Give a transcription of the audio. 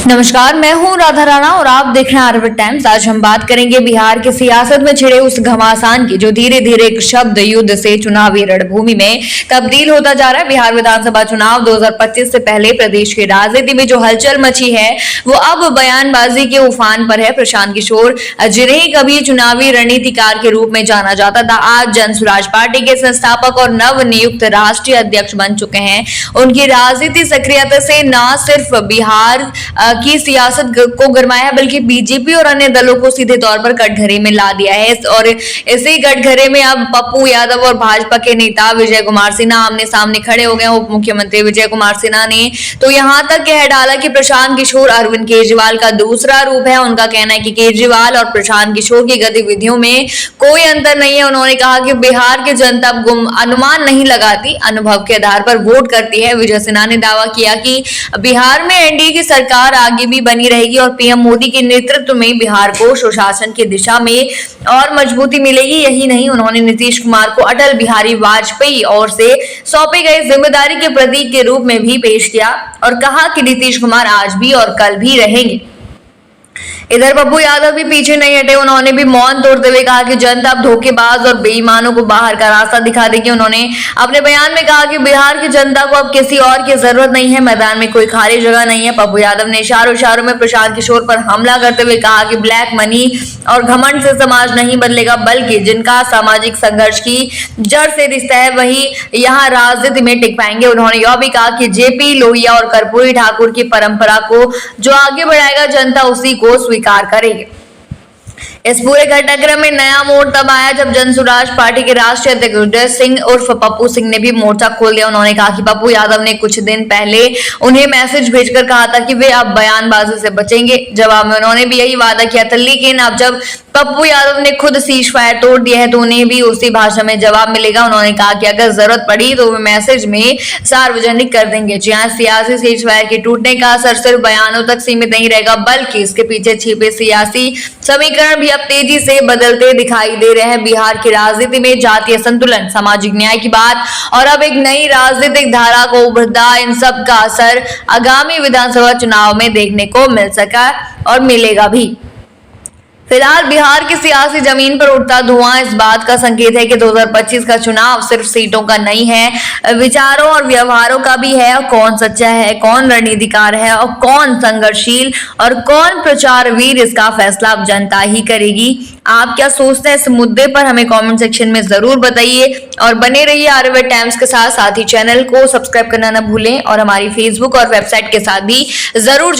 नमस्कार, मैं हूं राधा राणा और आप देख रहे हैं आरबी टाइम्स। आज हम बात करेंगे बिहार की सियासत में छिड़े उस घमासान की जो धीरे धीरे एक शब्द युद्ध से चुनावी रणभूमि में तब्दील होता जा रहा है। बिहार विधानसभा चुनाव 2025 से पहले प्रदेश की राजनीति में जो हलचल मची है वो अब बयानबाजी के उफान पर है। प्रशांत किशोर, जिन्हें कभी चुनावी रणनीतिकार के रूप में जाना जाता था, आज जन स्वराज पार्टी के संस्थापक और नव नियुक्त राष्ट्रीय अध्यक्ष बन चुके हैं। उनकी राजनीति सक्रियता से न सिर्फ बिहार की सियासत को गरमाया है बल्कि बीजेपी और अन्य दलों को सीधे तौर पर कटघरे में ला दिया है। और इसी कटघरे में अब पप्पू यादव और भाजपा के नेता विजय कुमार सिन्हा आमने सामने खड़े हो गए। उप मुख्यमंत्री विजय कुमार सिन्हा ने तो यहां तक कह डाला कि प्रशांत किशोर अरविंद केजरीवाल का दूसरा रूप है। उनका कहना है कि केजरीवाल और प्रशांत किशोर की गतिविधियों में कोई अंतर नहीं है। उन्होंने कहा कि बिहार की जनता अनुमान नहीं लगाती, अनुभव के आधार पर वोट करती है। विजय सिन्हा ने दावा किया कि बिहार में एनडीए की सरकार आगे भी बनी रहेगी और पीएम मोदी के नेतृत्व में बिहार को सुशासन की दिशा में और मजबूती मिलेगी। यही नहीं, उन्होंने नीतीश कुमार को अटल बिहारी वाजपेयी और से सौंपी गई जिम्मेदारी के प्रतीक के रूप में भी पेश किया और कहा कि नीतीश कुमार आज भी और कल भी रहेंगे। इधर पप्पू यादव भी पीछे नहीं हटे। उन्होंने भी मौन तोड़ते हुए कहा कि जनता अब धोखेबाज और बेईमानों को बाहर का रास्ता दिखा देगी। उन्होंने अपने बयान में कहा कि बिहार की जनता को अब किसी और की जरूरत नहीं है, मैदान में कोई खाली जगह नहीं है। पप्पू यादव ने इशारों में प्रशांत किशोर पर हमला करते हुए कहा कि ब्लैक मनी और घमंड से समाज नहीं बदलेगा, बल्कि जिनका सामाजिक संघर्ष की जड़ से रिश्ता है वही यहाँ राजनीति में टिक पाएंगे। उन्होंने यह भी कहा कि जेपी लोहिया और कर्पूरी ठाकुर की परंपरा को जो आगे बढ़ाएगा जनता उसी को स्वीकार करेगी। इस पूरे घटनाक्रम में नया मोड़ तब आया जब जन स्वराज पार्टी के राष्ट्रीय अध्यक्ष उदय सिंह उर्फ पप्पू सिंह ने भी मोर्चा खोल दिया। उन्होंने कहा कि पप्पू यादव ने कुछ दिन पहले उन्हें मैसेज भेजकर कहा था कि वे अब बयानबाजी से बचेंगे। जवाब में उन्होंने भी यही वादा किया था, लेकिन अब जब पप्पू यादव ने खुद सीज फायर तोड़ दिया है तो उन्हें भी उसी भाषा में जवाब मिलेगा। उन्होंने कहा कि अगर जरूरत पड़ी तो वे मैसेज में सार्वजनिक कर देंगे। जी हां, सियासी सीज फायर के टूटने का असर सिर्फ बयानों तक सीमित नहीं रहेगा, बल्कि इसके पीछे छिपे सियासी समीकरण भी अब तेजी से बदलते दिखाई दे रहे हैं। बिहार की राजनीति में जातीय संतुलन, सामाजिक न्याय की बात और अब एक नई राजनीतिक धारा को उभरता, इन सब का असर आगामी विधानसभा चुनाव में देखने को मिल सका और मिलेगा भी। फिलहाल बिहार की सियासी जमीन पर उठता धुआं इस बात का संकेत है कि 2025 का चुनाव सिर्फ सीटों का नहीं है, विचारों और व्यवहारों का भी है। कौन सच्चा है, कौन रणनीतिकार है और कौन संघर्षशील और कौन प्रचार वीर, इसका फैसला अब जनता ही करेगी। आप क्या सोचते हैं इस मुद्दे पर, हमें कमेंट सेक्शन में जरूर बताइए और बने रहिए आरबी टाइम्स के साथ ही चैनल को सब्सक्राइब करना न भूलें और हमारी फेसबुक और वेबसाइट के साथ भी जरूर